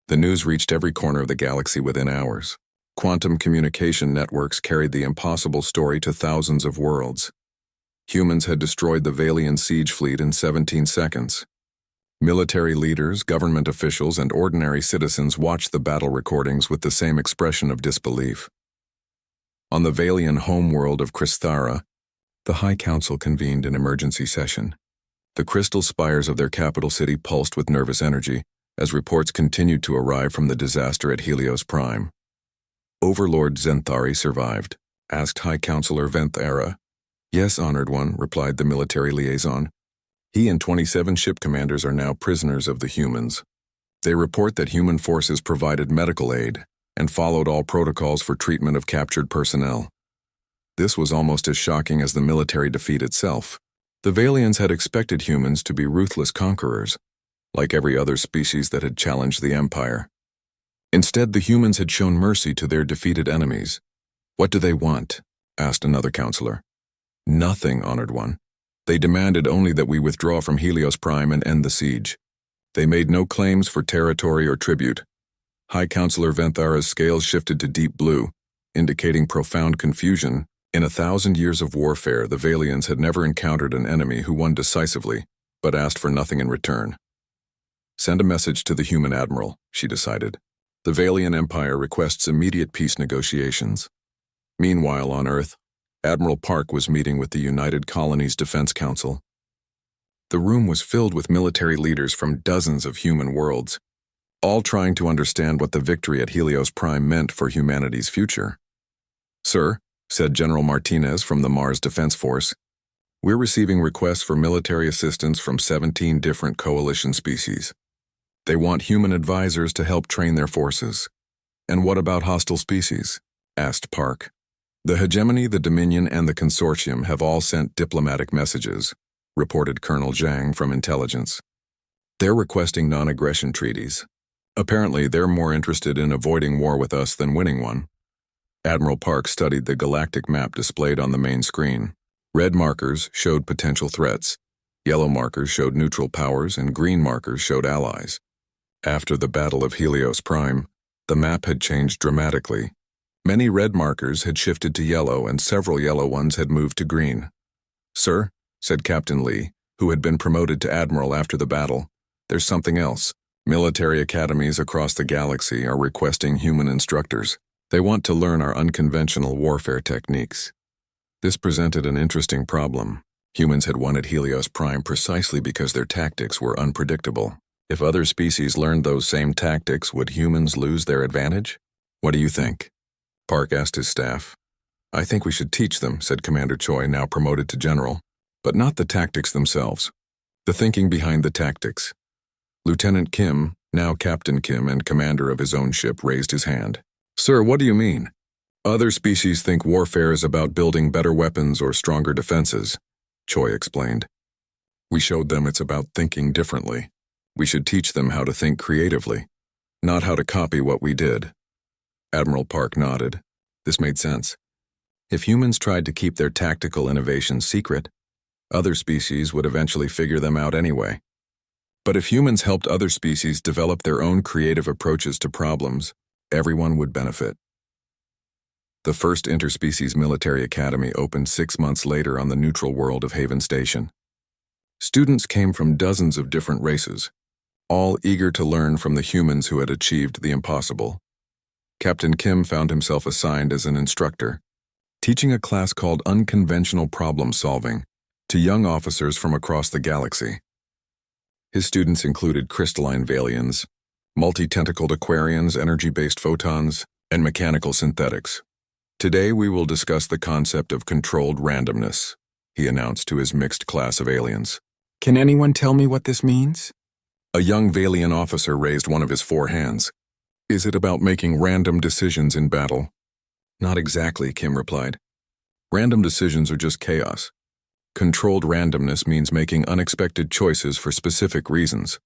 The news reached every corner of the galaxy within hours. Quantum communication networks carried the impossible story to thousands of worlds. Humans had destroyed the Valian siege fleet in 17 seconds. Military leaders, government officials, and ordinary citizens watched the battle recordings with the same expression of disbelief. On the Valian homeworld of Crysthara, the High Council convened an emergency session. The crystal spires of their capital city pulsed with nervous energy as reports continued to arrive from the disaster at HFY. Overlord Zenthari survived, asked High Counselor Venthara. Yes, Honored One, replied the military liaison. He and 27 ship commanders are now prisoners of the humans. They report that human forces provided medical aid and followed all protocols for treatment of captured personnel. This was almost as shocking as the military defeat itself. The Valians had expected humans to be ruthless conquerors, like every other species that had challenged the Empire. Instead, the humans had shown mercy to their defeated enemies. What do they want? Asked another counselor. Nothing, Honored One. They demanded only that we withdraw from HFY and end the siege. They made no claims for territory or tribute. High Counselor Venthara's scales shifted to deep blue, indicating profound confusion. In 1,000 years of warfare, the Valians had never encountered an enemy who won decisively, but asked for nothing in return. Send a message to the human admiral, she decided. The Valian Empire requests immediate peace negotiations. Meanwhile, on Earth, Admiral Park was meeting with the United Colonies Defense Council. The room was filled with military leaders from dozens of human worlds, all trying to understand what the victory at HFY meant for humanity's future. Sir, said General Martinez from the Mars Defense Force, we're receiving requests for military assistance from 17 different coalition species. They want human advisors to help train their forces. And what about hostile species? Asked Park. The Hegemony, the Dominion, and the Consortium have all sent diplomatic messages, reported Colonel Zhang from Intelligence. They're requesting non-aggression treaties. Apparently, they're more interested in avoiding war with us than winning one. Admiral Park studied the galactic map displayed on the main screen. Red markers showed potential threats, yellow markers showed neutral powers, and green markers showed allies. After the Battle of HFY, the map had changed dramatically. Many red markers had shifted to yellow, and several yellow ones had moved to green. Sir, said Captain Lee, who had been promoted to admiral after the battle, there's something else. Military academies across the galaxy are requesting human instructors. They want to learn our unconventional warfare techniques. This presented an interesting problem. Humans had won at HFY precisely because their tactics were unpredictable. If other species learned those same tactics, would humans lose their advantage? What do you think? Park asked his staff. I think we should teach them, said Commander Choi, now promoted to general, but not the tactics themselves. The thinking behind the tactics. Lieutenant Kim, now Captain Kim and commander of his own ship, raised his hand. Sir, what do you mean? Other species think warfare is about building better weapons or stronger defenses, Choi explained. We showed them it's about thinking differently. We should teach them how to think creatively, not how to copy what we did. Admiral Park nodded. This made sense. If humans tried to keep their tactical innovations secret, other species would eventually figure them out anyway. But if humans helped other species develop their own creative approaches to problems, everyone would benefit. The first interspecies military academy opened 6 months later on the neutral world of Haven Station. Students came from dozens of different races, all eager to learn from the humans who had achieved the impossible. Captain Kim found himself assigned as an instructor, teaching a class called Unconventional Problem Solving to young officers from across the galaxy. His students included crystalline Valians, multi-tentacled Aquarians, energy-based photons, and mechanical synthetics. Today we will discuss the concept of controlled randomness, he announced to his mixed class of aliens. Can anyone tell me what this means? A young Valian officer raised one of his 4 hands. Is it about making random decisions in battle? Not exactly, Kim replied. Random decisions are just chaos. Controlled randomness means making unexpected choices for specific reasons.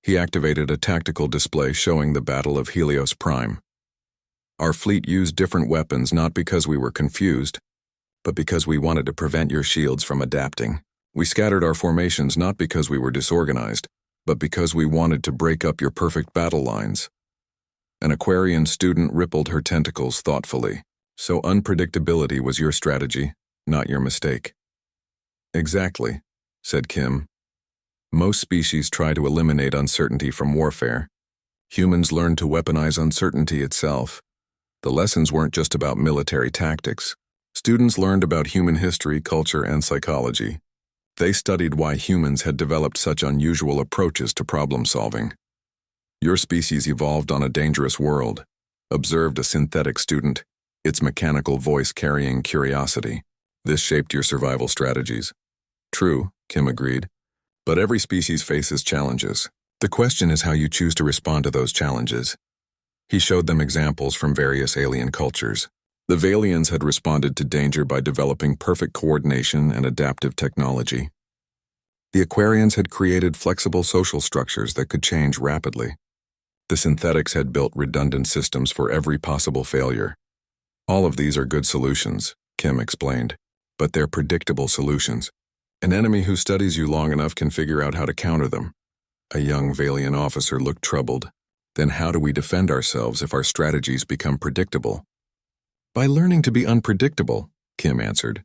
He activated a tactical display showing the Battle of HFY. Our fleet used different weapons not because we were confused, but because we wanted to prevent your shields from adapting. We scattered our formations not because we were disorganized, but because we wanted to break up your perfect battle lines. An Aquarian student rippled her tentacles thoughtfully. So unpredictability was your strategy, not your mistake. Exactly, said Kim. Most species try to eliminate uncertainty from warfare. Humans learned to weaponize uncertainty itself. The lessons weren't just about military tactics. Students learned about human history, culture, and psychology. They studied why humans had developed such unusual approaches to problem solving. Your species evolved on a dangerous world, observed a synthetic student, its mechanical voice carrying curiosity. This shaped your survival strategies. True, Kim agreed. But every species faces challenges. The question is how you choose to respond to those challenges. He showed them examples from various alien cultures. The Valians had responded to danger by developing perfect coordination and adaptive technology. The Aquarians had created flexible social structures that could change rapidly. The synthetics had built redundant systems for every possible failure. All of these are good solutions, Kim explained, but they're predictable solutions. An enemy who studies you long enough can figure out how to counter them. A young Valian officer looked troubled. Then how do we defend ourselves if our strategies become predictable? By learning to be unpredictable, Kim answered.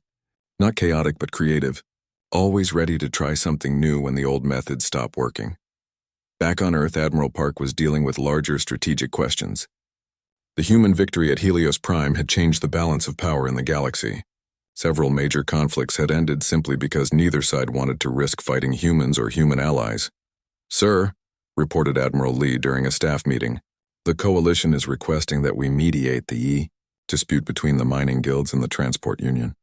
Not chaotic but creative, always ready to try something new when the old methods stop working. Back on Earth, Admiral Park was dealing with larger strategic questions. The human victory at HFY had changed the balance of power in the galaxy. Several major conflicts had ended simply because neither side wanted to risk fighting humans or human allies. Sir, reported Admiral Lee during a staff meeting, the coalition is requesting that we mediate the dispute between the mining guilds and the transport union.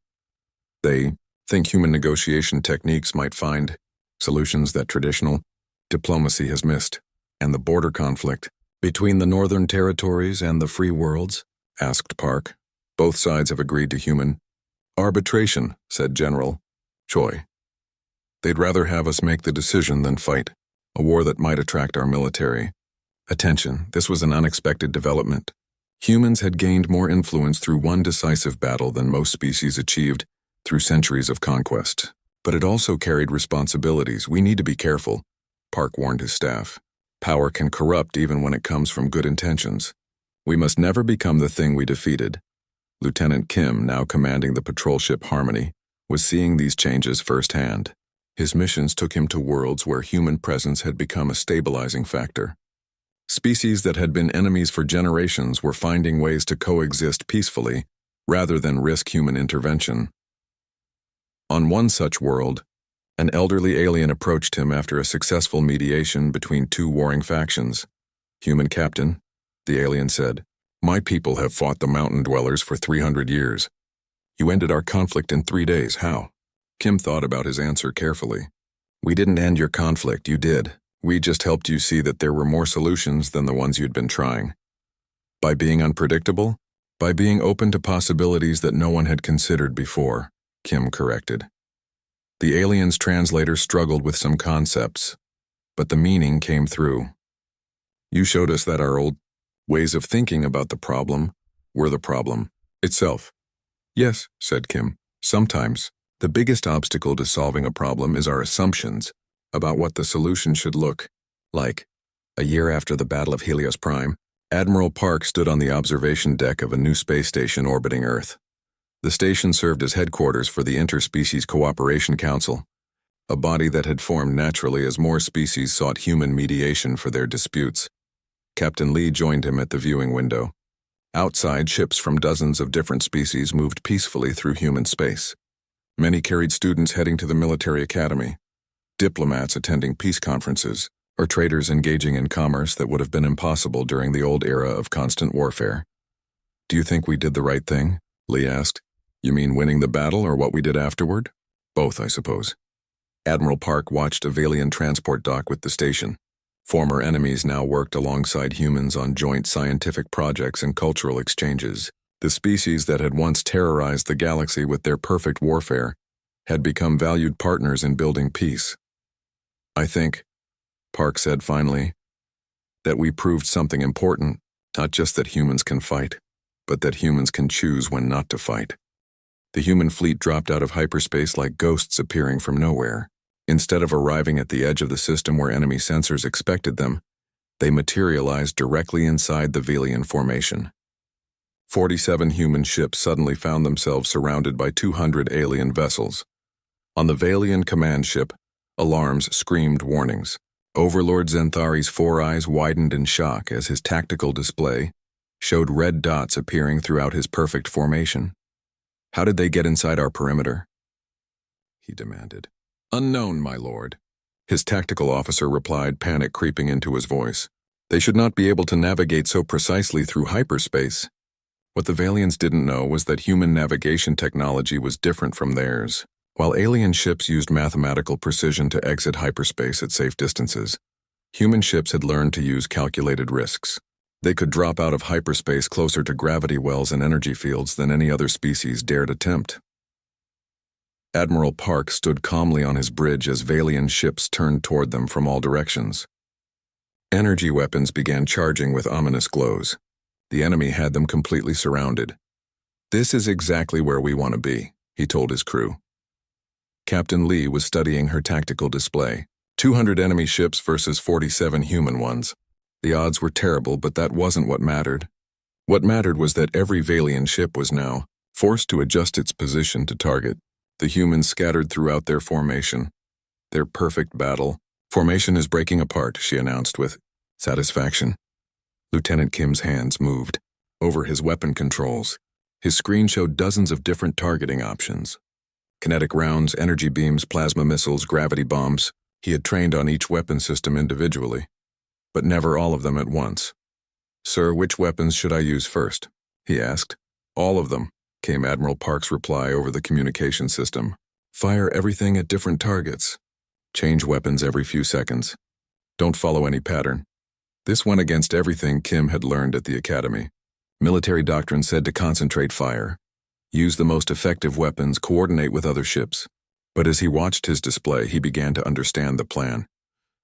They think human negotiation techniques might find solutions that traditional diplomacy has missed. And the border conflict between the Northern Territories and the Free Worlds? Asked Park. Both sides have agreed to human arbitration, said General Choi. They'd rather have us make the decision than fight a war that might attract our military attention. This was an unexpected development. Humans had gained more influence through one decisive battle than most species achieved through centuries of conquest. But it also carried responsibilities. We need to be careful, Park warned his staff. Power can corrupt even when it comes from good intentions. We must never become the thing we defeated. Lieutenant Kim, now commanding the patrol ship Harmony, was seeing these changes firsthand. His missions took him to worlds where human presence had become a stabilizing factor. Species that had been enemies for generations were finding ways to coexist peacefully rather than risk human intervention. On one such world, an elderly alien approached him after a successful mediation between two warring factions. Human captain, the alien said, my people have fought the mountain dwellers for 300 years. You ended our conflict in 3 days. How? Kim thought about his answer carefully. We didn't end your conflict, you did. We just helped you see that there were more solutions than the ones you'd been trying. By being unpredictable? By being open to possibilities that no one had considered before, Kim corrected. The alien's translator struggled with some concepts, but the meaning came through. You showed us that our old ways of thinking about the problem were the problem itself. Yes, said Kim. Sometimes, the biggest obstacle to solving a problem is our assumptions about what the solution should look like. A year after the Battle of HFY, Admiral Park stood on the observation deck of a new space station orbiting Earth. The station served as headquarters for the Interspecies Cooperation Council, a body that had formed naturally as more species sought human mediation for their disputes. Captain Lee joined him at the viewing window. Outside, ships from dozens of different species moved peacefully through human space. Many carried students heading to the military academy, diplomats attending peace conferences, or traders engaging in commerce that would have been impossible during the old era of constant warfare. Do you think we did the right thing? Lee asked. You mean winning the battle or what we did afterward? Both, I suppose. Admiral Park watched a Valian transport dock with the station. Former enemies now worked alongside humans on joint scientific projects and cultural exchanges. The species that had once terrorized the galaxy with their perfect warfare had become valued partners in building peace. I think, Park said finally, that we proved something important, not just that humans can fight, but that humans can choose when not to fight. The human fleet dropped out of hyperspace like ghosts appearing from nowhere. Instead of arriving at the edge of the system where enemy sensors expected them, They materialized directly inside the Velian formation. 47 human ships suddenly found themselves surrounded by 200 alien vessels. On the Velian command ship, alarms screamed warnings. Overlord Zenthari's four eyes widened in shock as his tactical display showed red dots appearing throughout his perfect formation. "How did they get inside our perimeter?" he demanded. "Unknown, my lord," his tactical officer replied, panic creeping into his voice. "They should not be able to navigate so precisely through hyperspace." What the Valians didn't know was that human navigation technology was different from theirs. While alien ships used mathematical precision to exit hyperspace at safe distances, human ships had learned to use calculated risks. They could drop out of hyperspace closer to gravity wells and energy fields than any other species dared attempt. Admiral Park stood calmly on his bridge as Valian ships turned toward them from all directions. Energy weapons began charging with ominous glows. The enemy had them completely surrounded. "This is exactly where we want to be," he told his crew. Captain Lee was studying her tactical display. 200 enemy ships versus 47 human ones. The odds were terrible, but that wasn't what mattered. What mattered was that every Valian ship was now forced to adjust its position to target. The humans scattered throughout their formation. Their perfect battle. "Formation is breaking apart," she announced with satisfaction. Lieutenant Kim's hands moved over his weapon controls. His screen showed dozens of different targeting options. Kinetic rounds, energy beams, plasma missiles, gravity bombs. He had trained on each weapon system individually, but never all of them at once. "Sir, which weapons should I use first?" he asked. "All of them," came Admiral Park's reply over the communication system. "Fire everything at different targets. Change weapons every few seconds. Don't follow any pattern." This went against everything Kim had learned at the academy. Military doctrine said to concentrate fire, use the most effective weapons, coordinate with other ships. But as he watched his display, he began to understand the plan.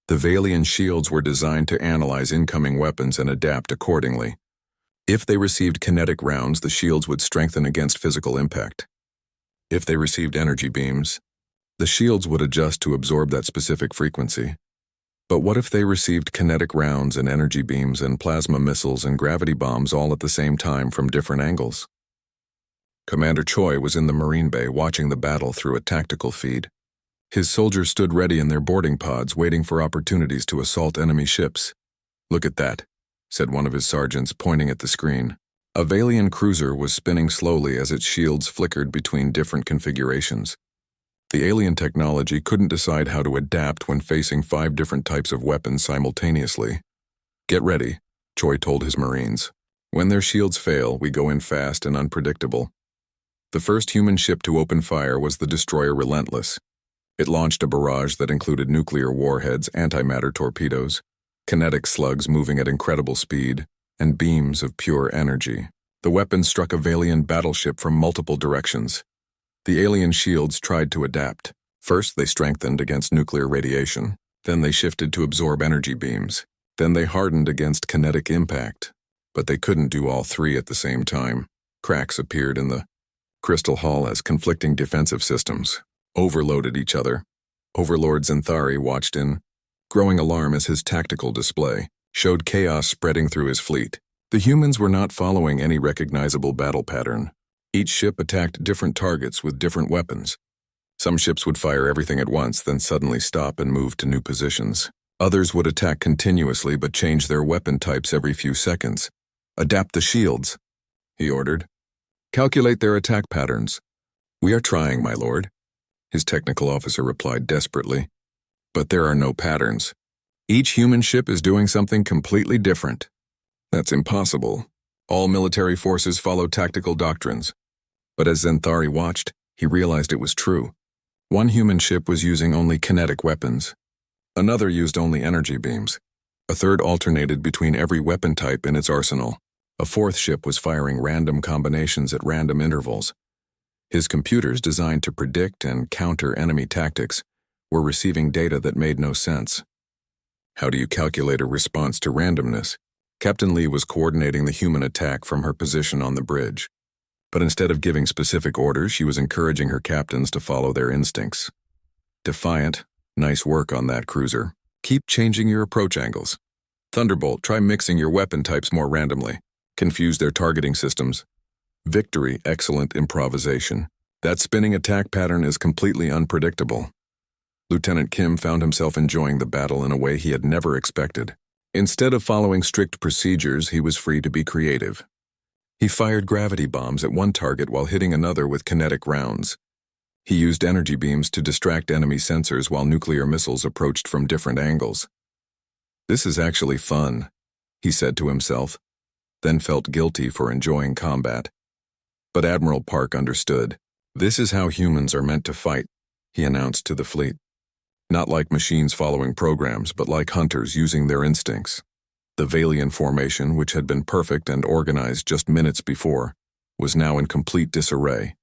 The Valian shields were designed to analyze incoming weapons and adapt accordingly. If they received kinetic rounds, the shields would strengthen against physical impact. If they received energy beams, the shields would adjust to absorb that specific frequency. But what if they received kinetic rounds and energy beams and plasma missiles and gravity bombs all at the same time from different angles? Commander Choi was in the Marine Bay watching the battle through a tactical feed. His soldiers stood ready in their boarding pods, waiting for opportunities to assault enemy ships. "Look at that," said one of his sergeants, pointing at the screen. A Valian cruiser was spinning slowly as its shields flickered between different configurations. The alien technology couldn't decide how to adapt when facing 5 different types of weapons simultaneously. "Get ready," Choi told his Marines. "When their shields fail, we go in fast and unpredictable." The first human ship to open fire was the destroyer Relentless. It launched a barrage that included nuclear warheads, antimatter torpedoes, kinetic slugs moving at incredible speed, and beams of pure energy. The weapon struck a Valian battleship from multiple directions. The alien shields tried to adapt. First, they strengthened against nuclear radiation. Then they shifted to absorb energy beams. Then they hardened against kinetic impact. But they couldn't do all 3 at the same time. Cracks appeared in the Crystal Hall as conflicting defensive systems overloaded each other. Overlord Zenthari watched in growing alarm as his tactical display showed chaos spreading through his fleet. The humans were not following any recognizable battle pattern. Each ship attacked different targets with different weapons. Some ships would fire everything at once, then suddenly stop and move to new positions. Others would attack continuously but change their weapon types every few seconds. "Adapt the shields," he ordered. "Calculate their attack patterns." "We are trying, my lord," his technical officer replied desperately. "But there are no patterns. Each human ship is doing something completely different." "That's impossible. All military forces follow tactical doctrines." But as Zenthari watched, he realized it was true. One human ship was using only kinetic weapons. Another used only energy beams. A third alternated between every weapon type in its arsenal. A fourth ship was firing random combinations at random intervals. His computers, designed to predict and counter enemy tactics, were receiving data that made no sense. How do you calculate a response to randomness? Captain Lee was coordinating the human attack from her position on the bridge. But instead of giving specific orders, she was encouraging her captains to follow their instincts. "Defiant, nice work on that cruiser. Keep changing your approach angles. Thunderbolt, try mixing your weapon types more randomly. Confuse their targeting systems. Victory, excellent improvisation. That spinning attack pattern is completely unpredictable. Lieutenant Kim found himself enjoying the battle in a way he had never expected. Instead of following strict procedures, he was free to be creative. He fired gravity bombs at one target while hitting another with kinetic rounds. He used energy beams to distract enemy sensors while nuclear missiles approached from different angles. This is actually fun, he said to himself, then felt guilty for enjoying combat. But Admiral Park understood. This is how humans are meant to fight, he announced to the fleet. Not like machines following programs, but like hunters using their instincts. The Valian formation, which had been perfect and organized just minutes before, was now in complete disarray.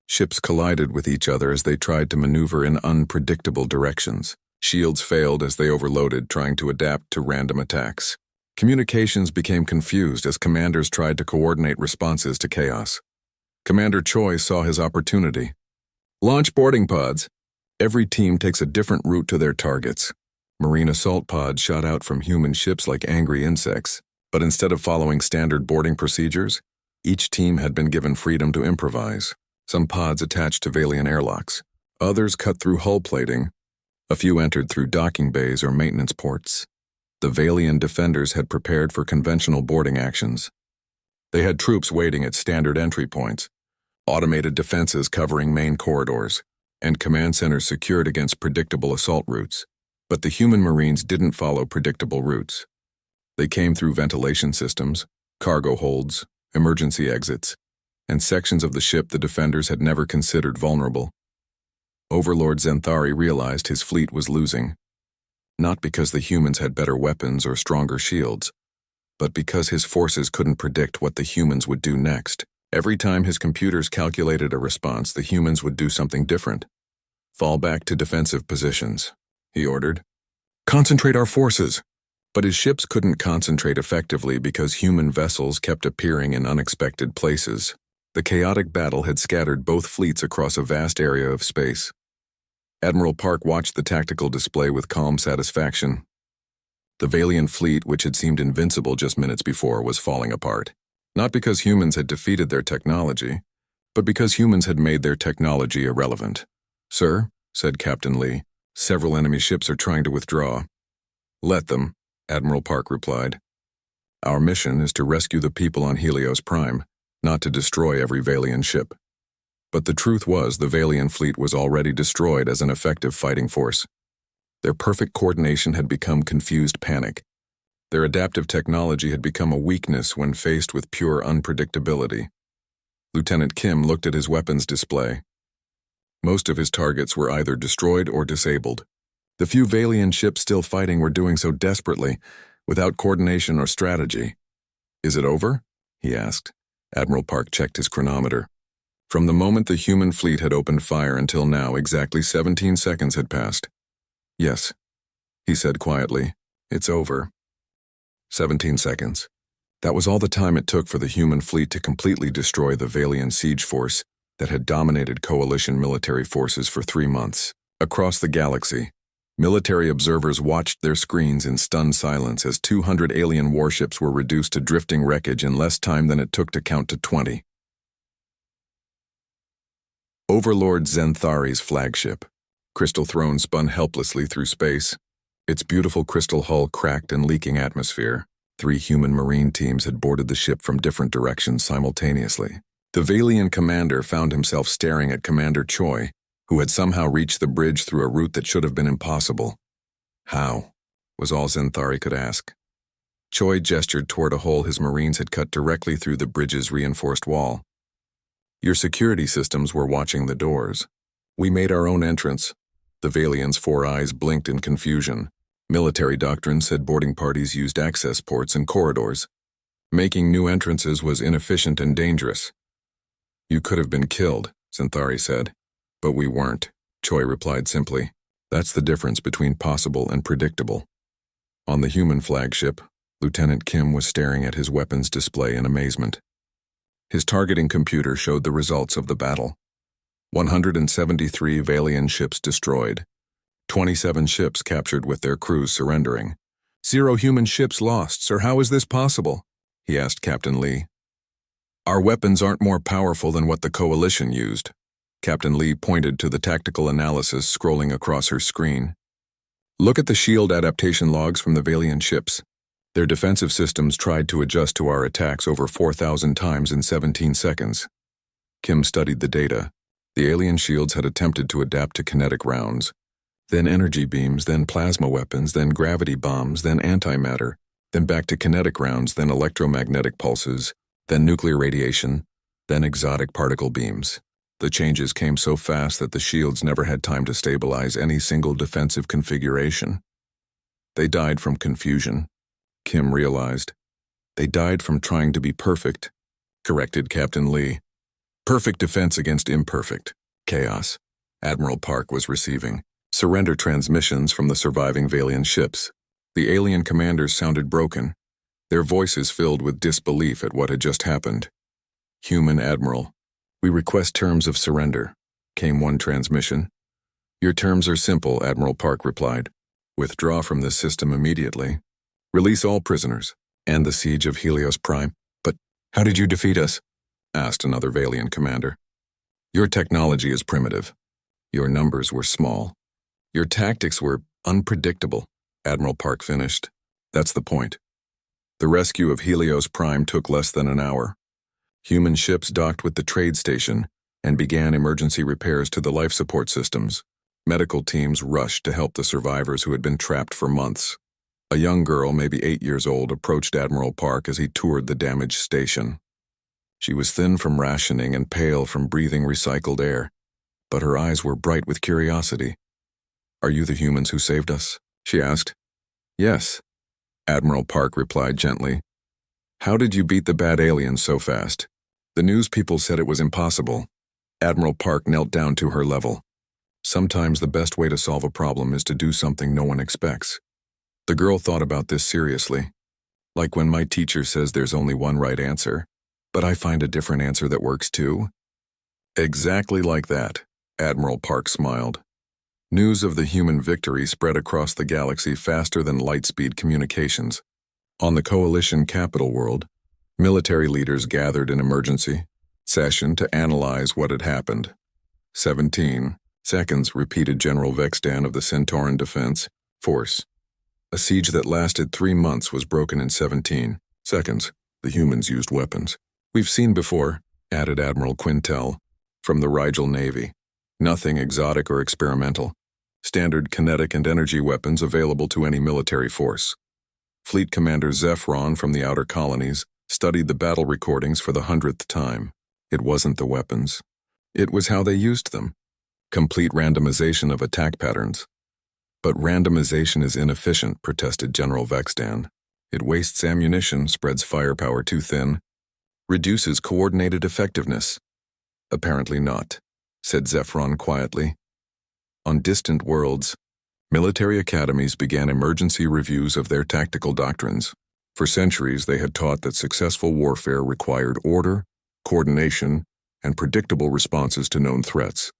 Ships collided with each other as they tried to maneuver in unpredictable directions. Shields failed as they overloaded, trying to adapt to random attacks. Communications became confused as commanders tried to coordinate responses to chaos. Commander Choi saw his opportunity. Launch boarding pods. Every team takes a different route to their targets. Marine assault pods shot out from human ships like angry insects, but instead of following standard boarding procedures, each team had been given freedom to improvise. Some pods attached to Valian airlocks. Others cut through hull plating. A few entered through docking bays or maintenance ports. The Valian defenders had prepared for conventional boarding actions. They had troops waiting at standard entry points, automated defenses covering main corridors, and command centers secured against predictable assault routes. But the human Marines didn't follow predictable routes. They came through ventilation systems, cargo holds, emergency exits, and sections of the ship the defenders had never considered vulnerable. Overlord Zenthari realized his fleet was losing, not because the humans had better weapons or stronger shields, but because his forces couldn't predict what the humans would do next. Every time his computers calculated a response, the humans would do something different. Fall back to defensive positions, he ordered. Concentrate our forces. But his ships couldn't concentrate effectively because human vessels kept appearing in unexpected places. The chaotic battle had scattered both fleets across a vast area of space. Admiral Park watched the tactical display with calm satisfaction. The Valian fleet, which had seemed invincible just minutes before, was falling apart. Not because humans had defeated their technology, but because humans had made their technology irrelevant. Sir, said Captain Lee, several enemy ships are trying to withdraw. Let them, Admiral Park replied. Our mission is to rescue the people on Helios Prime, not to destroy every Valian ship. But the truth was the Valian fleet was already destroyed as an effective fighting force. Their perfect coordination had become confused panic. Their adaptive technology had become a weakness when faced with pure unpredictability. Lieutenant Kim looked at his weapons display. Most of his targets were either destroyed or disabled. The few Valian ships still fighting were doing so desperately, without coordination or strategy. Is it over? He asked. Admiral Park checked his chronometer. From the moment the human fleet had opened fire until now, exactly 17 seconds had passed. Yes, he said quietly. It's over. 17 seconds. That was all the time it took for the human fleet to completely destroy the Valian siege force that had dominated coalition military forces for 3 months. Across the galaxy, military observers watched their screens in stunned silence as 200 alien warships were reduced to drifting wreckage in less time than it took to count to 20. Overlord Zenthari's flagship, Crystal Throne, spun helplessly through space. Its beautiful crystal hull cracked in leaking atmosphere. 3 human marine teams had boarded the ship from different directions simultaneously. The Valian commander found himself staring at Commander Choi, who had somehow reached the bridge through a route that should have been impossible. How? Was all Zenthari could ask. Choi gestured toward a hole his marines had cut directly through the bridge's reinforced wall. Your security systems were watching the doors. We made our own entrance. The Valian's 4 eyes blinked in confusion. Military doctrine said boarding parties used access ports and corridors. Making new entrances was inefficient and dangerous. You could have been killed, Zenthari said. But we weren't, Choi replied simply. That's the difference between possible and predictable. On the human flagship, Lieutenant Kim was staring at his weapons display in amazement. His targeting computer showed the results of the battle. 173 Valian ships destroyed. 27 ships captured with their crews surrendering. "0 human ships lost, sir. How is this possible?" he asked Captain Lee. "Our weapons aren't more powerful than what the Coalition used." Captain Lee pointed to the tactical analysis scrolling across her screen. "Look at the shield adaptation logs from the Valian ships. Their defensive systems tried to adjust to our attacks over 4,000 times in 17 seconds. Kim studied the data. The alien shields had attempted to adapt to kinetic rounds, then energy beams, then plasma weapons, then gravity bombs, then antimatter, then back to kinetic rounds, then electromagnetic pulses, then nuclear radiation, then exotic particle beams. The changes came so fast that the shields never had time to stabilize any single defensive configuration. They died from confusion, Kim realized. They died from trying to be perfect, corrected Captain Lee. Perfect defense against imperfect chaos. Admiral Park was receiving surrender transmissions from the surviving Valian ships. The alien commanders sounded broken, their voices filled with disbelief at what had just happened. "Human Admiral, we request terms of surrender," came one transmission. "Your terms are simple," Admiral Park replied. "Withdraw from this system immediately. Release all prisoners. End the siege of HFY. But how did you defeat us?" asked another Valian commander. "Your technology is primitive. Your numbers were small. Your tactics were unpredictable," Admiral Park finished. "That's the point. The rescue of HFY took less than an hour. Human ships docked with the trade station and began emergency repairs to the life support systems. Medical teams rushed to help the survivors who had been trapped for months. A young girl, maybe 8 years old, approached Admiral Park as he toured the damaged station. She was thin from rationing and pale from breathing recycled air, but her eyes were bright with curiosity. "Are you the humans who saved us?" she asked. "Yes," Admiral Park replied gently. "How did you beat the bad aliens so fast?" "The news people said it was impossible." Admiral Park knelt down to her level. "Sometimes the best way to solve a problem is to do something no one expects." The girl thought about this seriously. "Like when my teacher says there's only one right answer, but I find a different answer that works too?" "Exactly like that," Admiral Park smiled. News of the human victory spread across the galaxy faster than light-speed communications. On the Coalition capital world, military leaders gathered in emergency session to analyze what had happened. 17 seconds, repeated General Vextan of the Centauran Defense Force. A siege that lasted 3 months was broken in 17 seconds. The humans used weapons we've seen before, added Admiral Quintel, from the Rigel Navy. Nothing exotic or experimental. Standard kinetic and energy weapons available to any military force. Fleet Commander Zephron from the Outer Colonies studied the battle recordings for the 100th time. It wasn't the weapons. It was how they used them. Complete randomization of attack patterns. "But randomization is inefficient," protested General Vextan. "It wastes ammunition, spreads firepower too thin, reduces coordinated effectiveness." "Apparently not," said Zephron quietly. On distant worlds, military academies began emergency reviews of their tactical doctrines. For centuries, they had taught that successful warfare required order, coordination, and predictable responses to known threats.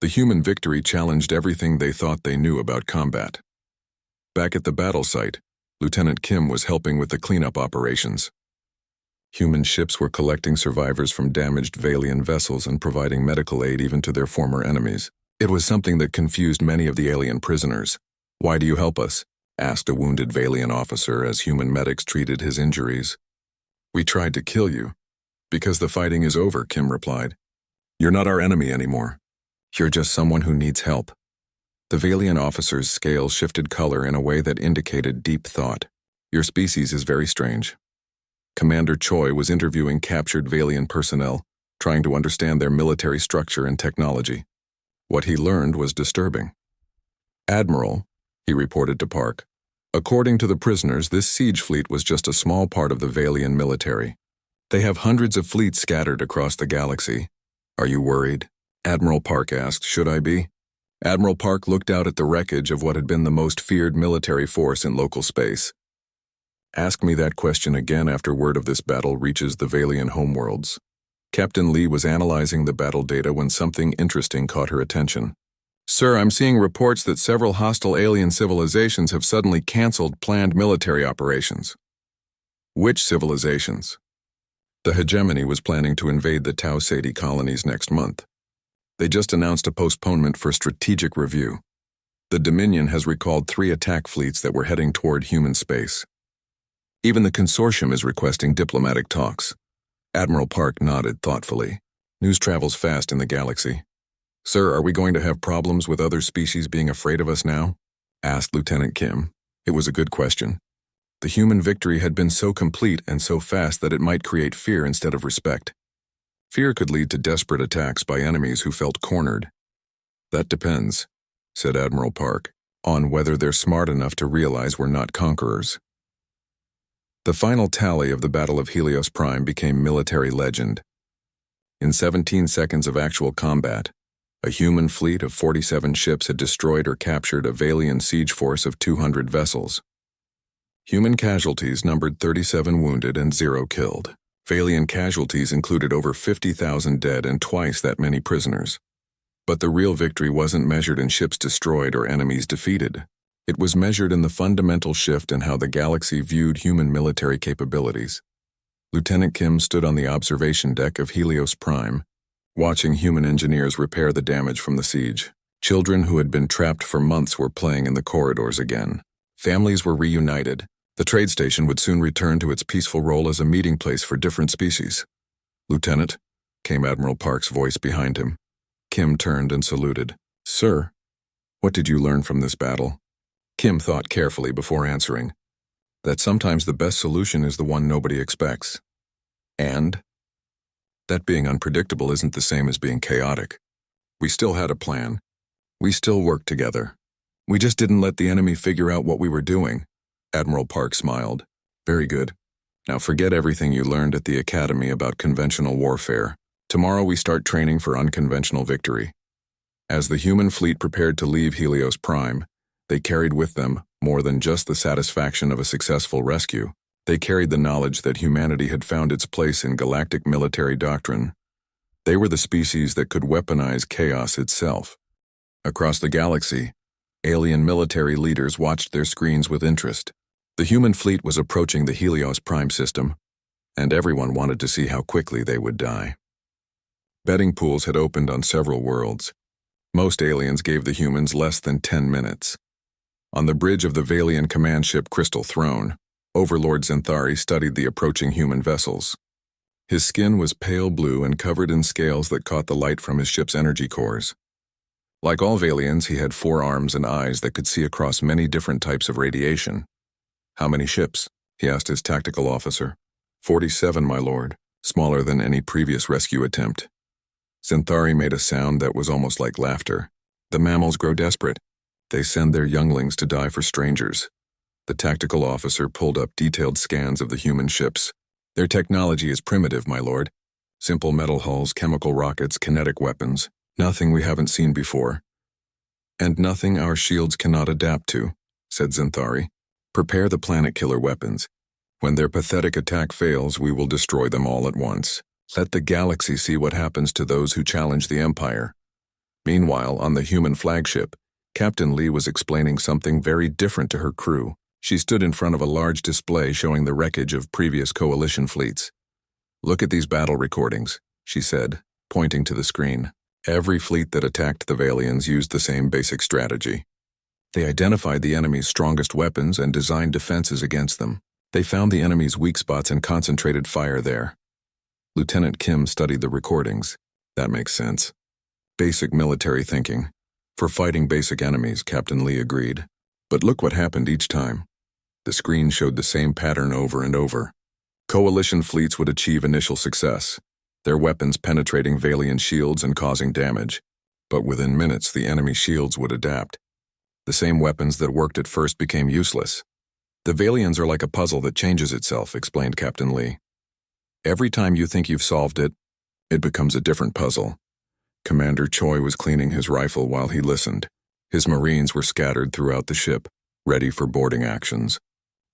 The human victory challenged everything they thought they knew about combat. Back at the battle site, Lieutenant Kim was helping with the cleanup operations. Human ships were collecting survivors from damaged Valian vessels and providing medical aid even to their former enemies. It was something that confused many of the alien prisoners. "Why do you help us?" asked a wounded Valian officer as human medics treated his injuries. "We tried to kill you." "Because the fighting is over," Kim replied. "You're not our enemy anymore. You're just someone who needs help." The Valian officer's scale shifted color in a way that indicated deep thought. "Your species is very strange." Commander Choi was interviewing captured Valian personnel, trying to understand their military structure and technology. What he learned was disturbing. "Admiral," he reported to Park, "according to the prisoners, this siege fleet was just a small part of the Valian military. They have hundreds of fleets scattered across the galaxy. Are you worried?" Admiral Park asked. "Should I be?" Admiral Park looked out at the wreckage of what had been the most feared military force in local space. "Ask me that question again after word of this battle reaches the Valian homeworlds." Captain Lee was analyzing the battle data when something interesting caught her attention. Sir, I'm seeing reports that several hostile alien civilizations have suddenly canceled planned military operations. Which civilizations? The hegemony was planning to invade the Tau Ceti colonies next month. They just announced a postponement for strategic review. The Dominion has recalled 3 attack fleets that were heading toward human space. Even the consortium is requesting diplomatic talks. Admiral Park nodded thoughtfully. News travels fast in the galaxy. Sir, are we going to have problems with other species being afraid of us now? Asked Lieutenant Kim. It was a good question. The human victory had been so complete and so fast that it might create fear instead of respect. Fear could lead to desperate attacks by enemies who felt cornered. That depends, said Admiral Park, on whether they're smart enough to realize we're not conquerors. The final tally of the Battle of Helios Prime became military legend. In 17 seconds of actual combat, a human fleet of 47 ships had destroyed or captured a Valian siege force of 200 vessels. Human casualties numbered 37 wounded and 0 killed. Valian casualties included over 50,000 dead and twice that many prisoners. But the real victory wasn't measured in ships destroyed or enemies defeated. It was measured in the fundamental shift in how the galaxy viewed human military capabilities. Lieutenant Kim stood on the observation deck of Helios Prime, watching human engineers repair the damage from the siege. Children who had been trapped for months were playing in the corridors again. Families were reunited. The trade station would soon return to its peaceful role as a meeting place for different species. Lieutenant, came Admiral Park's voice behind him. Kim turned and saluted. Sir, what did you learn from this battle? Kim thought carefully before answering. That sometimes the best solution is the one nobody expects. And? That being unpredictable isn't the same as being chaotic. We still had a plan. We still worked together. We just didn't let the enemy figure out what we were doing. Admiral Park smiled. Very good. Now forget everything you learned at the Academy about conventional warfare. Tomorrow we start training for unconventional victory. As the human fleet prepared to leave Helios Prime, they carried with them more than just the satisfaction of a successful rescue. They carried the knowledge that humanity had found its place in galactic military doctrine. They were the species that could weaponize chaos itself. Across the galaxy, alien military leaders watched their screens with interest. The human fleet was approaching the Helios Prime system, and everyone wanted to see how quickly they would die. Betting pools had opened on several worlds. Most aliens gave the humans less than 10 minutes. On the bridge of the Valian command ship Crystal Throne, Overlord Zenthari studied the approaching human vessels. His skin was pale blue and covered in scales that caught the light from his ship's energy cores. Like all Valians, he had 4 arms and eyes that could see across many different types of radiation. How many ships? He asked his tactical officer. 47, my lord, smaller than any previous rescue attempt. Zenthari made a sound that was almost like laughter. The mammals grow desperate. They send their younglings to die for strangers. The tactical officer pulled up detailed scans of the human ships. Their technology is primitive, my lord. Simple metal hulls, chemical rockets, kinetic weapons. Nothing we haven't seen before. And nothing our shields cannot adapt to, said Zenthari. Prepare the planet-killer weapons. When their pathetic attack fails, we will destroy them all at once. Let the galaxy see what happens to those who challenge the Empire. Meanwhile, on the human flagship, Captain Lee was explaining something very different to her crew. She stood in front of a large display showing the wreckage of previous coalition fleets. Look at these battle recordings, she said, pointing to the screen. Every fleet that attacked the Valians used the same basic strategy. They identified the enemy's strongest weapons and designed defenses against them. They found the enemy's weak spots and concentrated fire there. Lieutenant Kim studied the recordings. That makes sense. Basic military thinking. For fighting basic enemies, Captain Lee agreed. But look what happened each time. The screen showed the same pattern over and over. Coalition fleets would achieve initial success, their weapons penetrating Valian shields and causing damage. But within minutes, the enemy shields would adapt. The same weapons that worked at first became useless. The Valians are like a puzzle that changes itself, explained Captain Lee. Every time you think you've solved it, it becomes a different puzzle. Commander Choi was cleaning his rifle while he listened. His Marines were scattered throughout the ship, ready for boarding actions.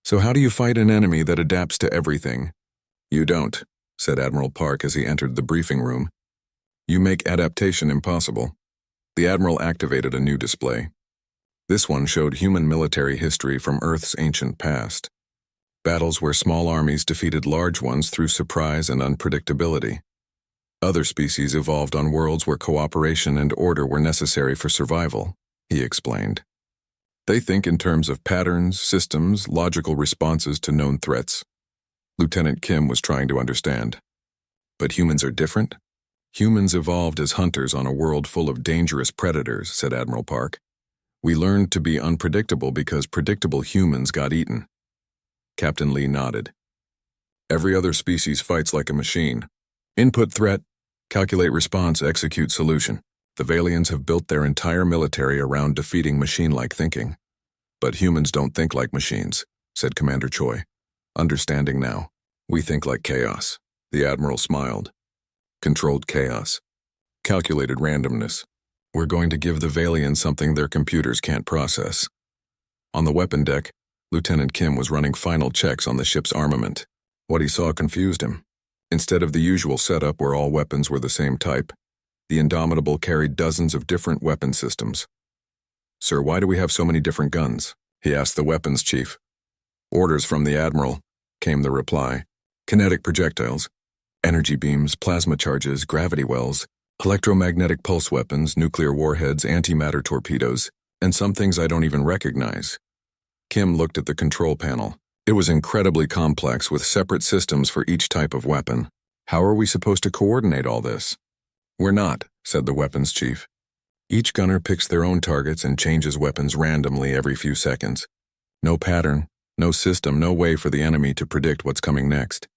So how do you fight an enemy that adapts to everything? You don't, said Admiral Park as he entered the briefing room. You make adaptation impossible. The Admiral activated a new display. This one showed human military history from Earth's ancient past. Battles where small armies defeated large ones through surprise and unpredictability. Other species evolved on worlds where cooperation and order were necessary for survival, he explained. They think in terms of patterns, systems, logical responses to known threats. Lieutenant Kim was trying to understand. But humans are different? Humans evolved as hunters on a world full of dangerous predators, said Admiral Park. We learned to be unpredictable because predictable humans got eaten. Captain Lee nodded. Every other species fights like a machine. Input threat, calculate response, execute solution. The Valians have built their entire military around defeating machine-like thinking. But humans don't think like machines, said Commander Choi. Understanding now. We think like chaos. The Admiral smiled. Controlled chaos. Calculated randomness. We're going to give the Valians something their computers can't process. On the weapon deck, Lieutenant Kim was running final checks on the ship's armament. What he saw confused him. Instead of the usual setup where all weapons were the same type, the Indomitable carried dozens of different weapon systems. Sir, why do we have so many different guns? He asked the weapons chief. Orders from the Admiral, came the reply. Kinetic projectiles, energy beams, plasma charges, gravity wells, electromagnetic pulse weapons, nuclear warheads, antimatter torpedoes, and some things I don't even recognize. Kim looked at the control panel. It was incredibly complex with separate systems for each type of weapon. How are we supposed to coordinate all this? We're not, said the weapons chief. Each gunner picks their own targets and changes weapons randomly every few seconds. No pattern, no system, no way for the enemy to predict what's coming next.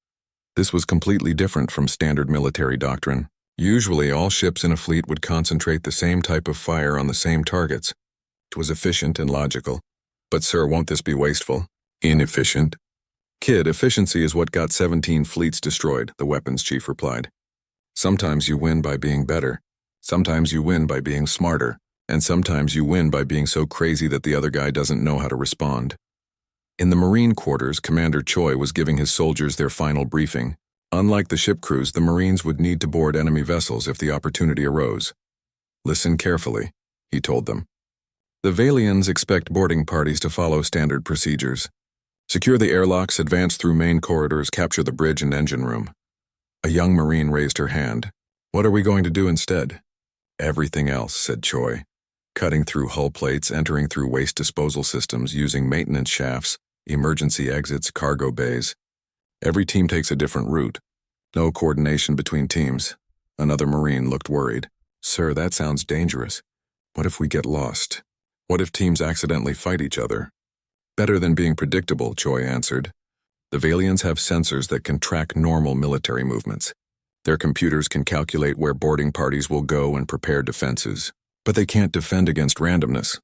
This was completely different from standard military doctrine. Usually, all ships in a fleet would concentrate the same type of fire on the same targets. It was efficient and logical. But sir, won't this be wasteful? Inefficient? Kid, efficiency is what got 17 fleets destroyed, the weapons chief replied. Sometimes you win by being better. Sometimes you win by being smarter. And sometimes you win by being so crazy that the other guy doesn't know how to respond. In the Marine quarters, Commander Choi was giving his soldiers their final briefing. Unlike the ship crews, the Marines would need to board enemy vessels if the opportunity arose. Listen carefully, he told them. The Valians expect boarding parties to follow standard procedures. Secure the airlocks, advance through main corridors, capture the bridge and engine room. A young Marine raised her hand. What are we going to do instead? Everything else, said Choi. Cutting through hull plates, entering through waste disposal systems, using maintenance shafts, emergency exits, cargo bays. Every team takes a different route. No coordination between teams. Another Marine looked worried. Sir, that sounds dangerous. What if we get lost? What if teams accidentally fight each other? Better than being predictable, Choi answered. The Valians have sensors that can track normal military movements. Their computers can calculate where boarding parties will go and prepare defenses. But they can't defend against randomness.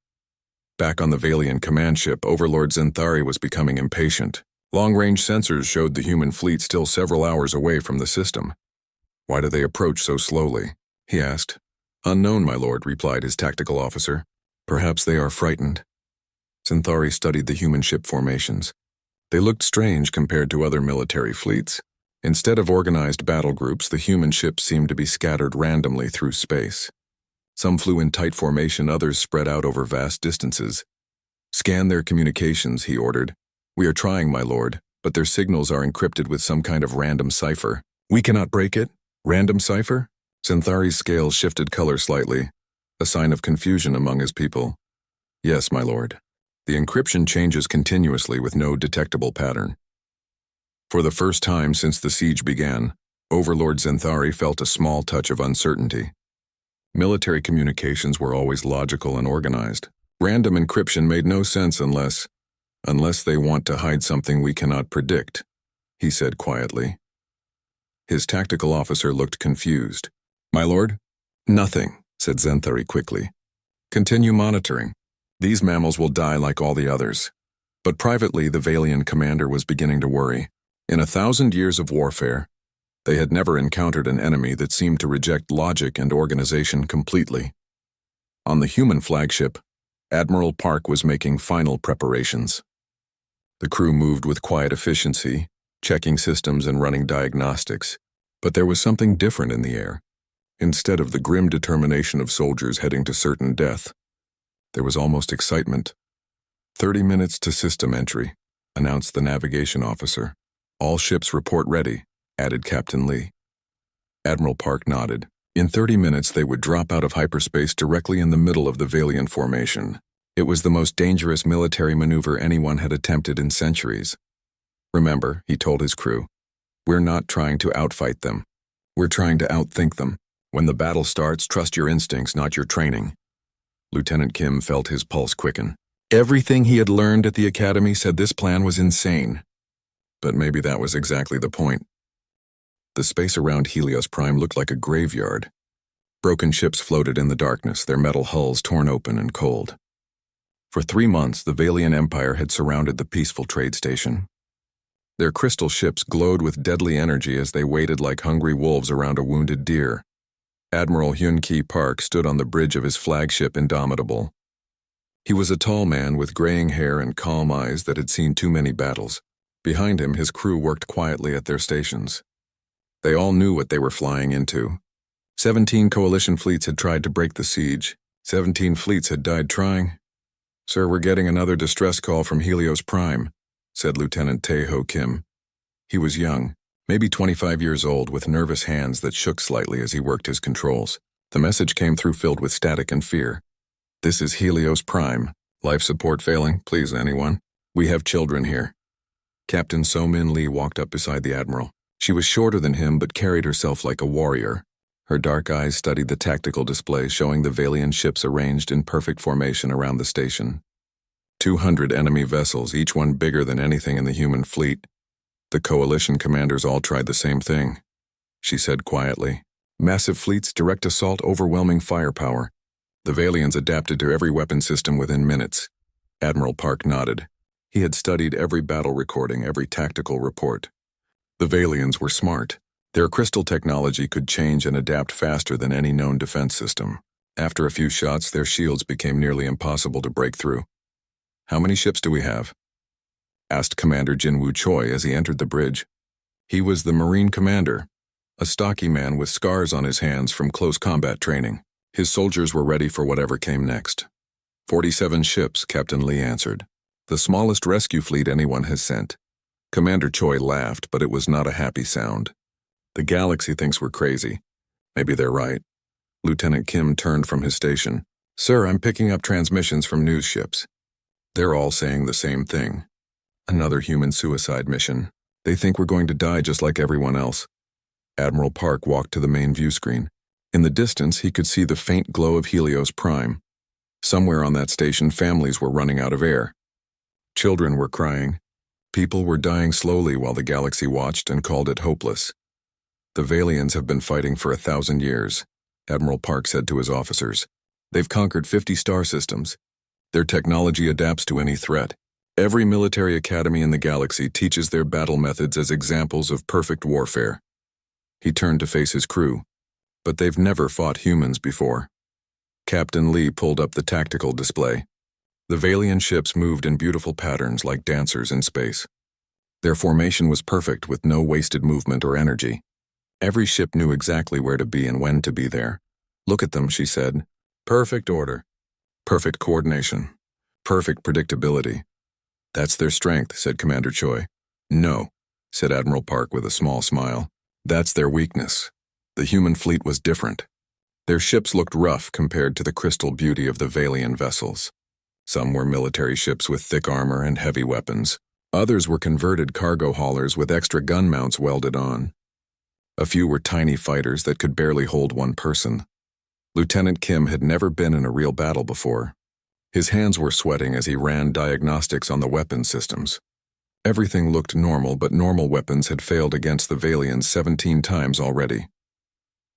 Back on the Valian command ship, Overlord Zenthari was becoming impatient. Long-range sensors showed the human fleet still several hours away from the system. Why do they approach so slowly? He asked. Unknown, my lord, replied his tactical officer. Perhaps they are frightened. Zenthari studied the human ship formations. They looked strange compared to other military fleets. Instead of organized battle groups, the human ships seemed to be scattered randomly through space. Some flew in tight formation, others spread out over vast distances. Scan their communications, he ordered. We are trying, my lord, but their signals are encrypted with some kind of random cipher. We cannot break it? Random cipher? Zenthari's scales shifted color slightly, a sign of confusion among his people. Yes, my lord. The encryption changes continuously with no detectable pattern. For the first time since the siege began, Overlord Zenthari felt a small touch of uncertainty. Military communications were always logical and organized. Random encryption made no sense unless they want to hide something we cannot predict, he said quietly. His tactical officer looked confused. My lord? Nothing, said Zenthari quickly. Continue monitoring. These mammals will die like all the others. But privately, the Valian commander was beginning to worry. In 1,000 years of warfare, they had never encountered an enemy that seemed to reject logic and organization completely. On the human flagship, Admiral Park was making final preparations. The crew moved with quiet efficiency, checking systems and running diagnostics, but there was something different in the air. Instead of the grim determination of soldiers heading to certain death, there was almost excitement. 30 minutes to system entry, announced the navigation officer. All ships report ready, added Captain Lee. Admiral Park nodded. In 30 minutes they would drop out of hyperspace directly in the middle of the Valiant formation. It was the most dangerous military maneuver anyone had attempted in centuries. Remember, he told his crew, we're not trying to outfight them. We're trying to outthink them. When the battle starts, trust your instincts, not your training. Lieutenant Kim felt his pulse quicken. Everything he had learned at the academy said this plan was insane. But maybe that was exactly the point. The space around HFY looked like a graveyard. Broken ships floated in the darkness, their metal hulls torn open and cold. For 3 months, the Valiant Empire had surrounded the peaceful trade station. Their crystal ships glowed with deadly energy as they waited like hungry wolves around a wounded deer. Admiral Hyun-Ki Park stood on the bridge of his flagship Indomitable. He was a tall man with graying hair and calm eyes that had seen too many battles. Behind him, his crew worked quietly at their stations. They all knew what they were flying into. 17 coalition fleets had tried to break the siege. 17 fleets had died trying. Sir, we're getting another distress call from HFY, said Lieutenant Tae-ho Kim. He was young, maybe 25 years old, with nervous hands that shook slightly as he worked his controls. The message came through filled with static and fear. This is HFY. Life support failing, please anyone. We have children here. Captain So-min Lee walked up beside the admiral. She was shorter than him but carried herself like a warrior. Her dark eyes studied the tactical display showing the Valiant ships arranged in perfect formation around the station. 200 enemy vessels, each one bigger than anything in the human fleet. The coalition commanders all tried the same thing, she said quietly. Massive fleets, direct assault, overwhelming firepower. The Valiants adapted to every weapon system within minutes. Admiral Park nodded. He had studied every battle recording, every tactical report. The Valiants were smart. Their crystal technology could change and adapt faster than any known defense system. After a few shots, their shields became nearly impossible to break through. How many ships do we have? Asked Commander Jinwoo Choi as he entered the bridge. He was the Marine commander, a stocky man with scars on his hands from close combat training. His soldiers were ready for whatever came next. 47 ships, Captain Lee answered. The smallest rescue fleet anyone has sent. Commander Choi laughed, but it was not a happy sound. The galaxy thinks we're crazy. Maybe they're right. Lieutenant Kim turned from his station. Sir, I'm picking up transmissions from news ships. They're all saying the same thing. Another human suicide mission. They think we're going to die just like everyone else. Admiral Park walked to the main view screen. In the distance, he could see the faint glow of HFY. Somewhere on that station, families were running out of air. Children were crying. People were dying slowly while the galaxy watched and called it hopeless. The Valiants have been fighting for 1,000 years, Admiral Park said to his officers. They've conquered 50 star systems. Their technology adapts to any threat. Every military academy in the galaxy teaches their battle methods as examples of perfect warfare. He turned to face his crew. But they've never fought humans before. Captain Lee pulled up the tactical display. The Valiant ships moved in beautiful patterns like dancers in space. Their formation was perfect with no wasted movement or energy. Every ship knew exactly where to be and when to be there. Look at them, she said. Perfect order. Perfect coordination. Perfect predictability. That's their strength, said Commander Choi. No, said Admiral Park with a small smile. That's their weakness. The human fleet was different. Their ships looked rough compared to the crystal beauty of the Valiant vessels. Some were military ships with thick armor and heavy weapons. Others were converted cargo haulers with extra gun mounts welded on. A few were tiny fighters that could barely hold one person. Lieutenant Kim had never been in a real battle before. His hands were sweating as he ran diagnostics on the weapon systems. Everything looked normal, but normal weapons had failed against the Valiants 17 times already.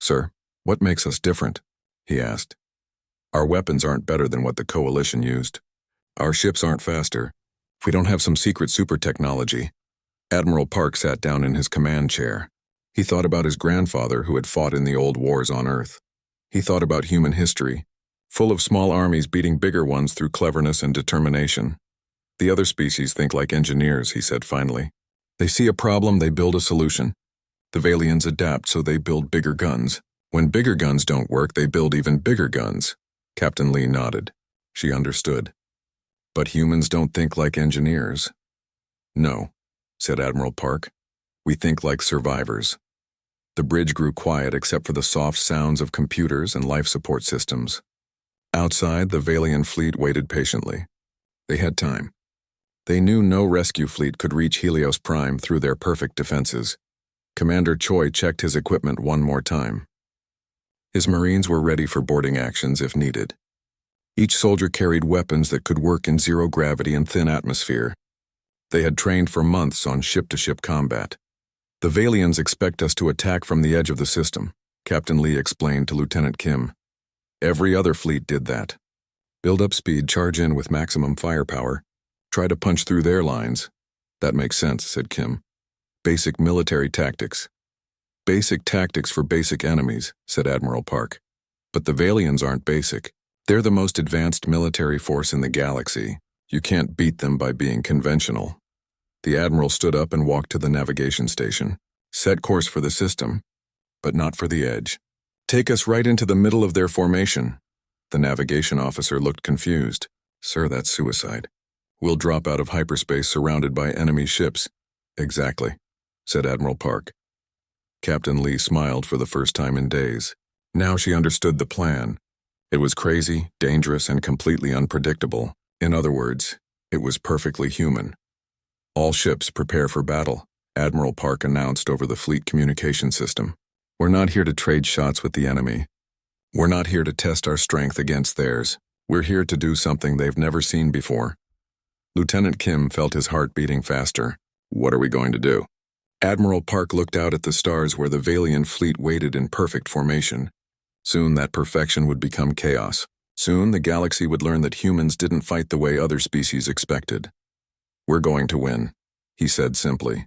Sir, what makes us different? He asked. Our weapons aren't better than what the Coalition used. Our ships aren't faster. We don't have some secret super technology. Admiral Park sat down in his command chair. He thought about his grandfather who had fought in the old wars on Earth. He thought about human history, full of small armies beating bigger ones through cleverness and determination. The other species think like engineers, he said finally. They see a problem, they build a solution. The Valiants adapt, so they build bigger guns. When bigger guns don't work, they build even bigger guns. Captain Lee nodded. She understood. But humans don't think like engineers. No, said Admiral Park. We think like survivors. The bridge grew quiet except for the soft sounds of computers and life support systems. Outside, the Valian fleet waited patiently. They had time. They knew no rescue fleet could reach Helios Prime through their perfect defenses. Commander Choi checked his equipment one more time. His Marines were ready for boarding actions if needed. Each soldier carried weapons that could work in zero gravity and thin atmosphere. They had trained for months on ship-to-ship combat. The Valians expect us to attack from the edge of the system, Captain Lee explained to Lieutenant Kim. Every other fleet did that. Build up speed, charge in with maximum firepower. Try to punch through their lines. That makes sense, said Kim. Basic military tactics. Basic tactics for basic enemies, said Admiral Park. But the Valians aren't basic. They're the most advanced military force in the galaxy. You can't beat them by being conventional. The Admiral stood up and walked to the navigation station. Set course for the system, but not for the edge. Take us right into the middle of their formation. The navigation officer looked confused. Sir, that's suicide. We'll drop out of hyperspace surrounded by enemy ships. Exactly, said Admiral Park. Captain Lee smiled for the first time in days. Now she understood the plan. It was crazy, dangerous, and completely unpredictable. In other words, it was perfectly human. All ships prepare for battle, Admiral Park announced over the fleet communication system. We're not here to trade shots with the enemy. We're not here to test our strength against theirs. We're here to do something they've never seen before. Lieutenant Kim felt his heart beating faster. What are we going to do? Admiral Park looked out at the stars where the Valian fleet waited in perfect formation. Soon that perfection would become chaos. Soon the galaxy would learn that humans didn't fight the way other species expected. We're going to win, he said simply.